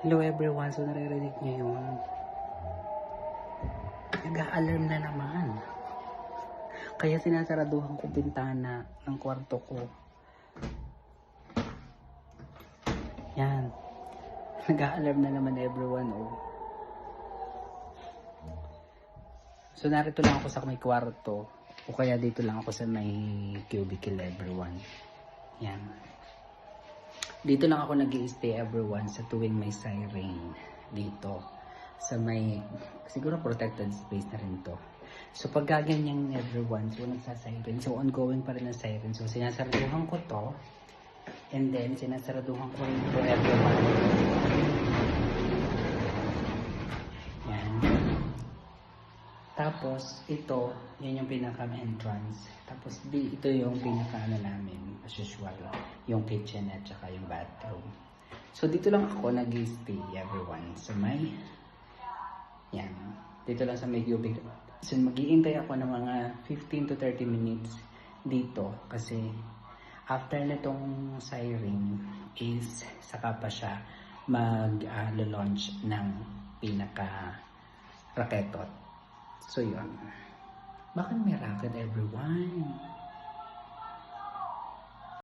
Hello everyone, so naririnig niyo yun. Nag-a-alarm na naman. Kaya sinasaraduhan ko bintana ng kwarto ko. Yan. Nag-a-alarm na naman everyone, oh. So narito lang ako sa may kwarto. O kaya dito lang ako sa may cubicle everyone. Yan. Dito lang ako nag-i-stay everyone sa tuwing may siren dito. Sa may, siguro protected space na rin to. So pag gaganyan everyone, so nagsasiren. So ongoing pa rin ang siren. So sinasaraduhan ko to. And then sinasaraduhan ko rin to everyone. Yan. Tapos ito, yan yung pinaka-entrance. Tapos ito yung pinaka-ano namin, as usual, yung kitchen at saka yung bathroom. So dito lang ako nag-stay everyone. So may, yan, dito lang sa may cubicle. So mag-iintay ako ng mga 15 to 30 minutes dito kasi after nitong siren is saka pa siya mag-launch ng pinaka-raketot. So yun. Bakit may rocket everyone?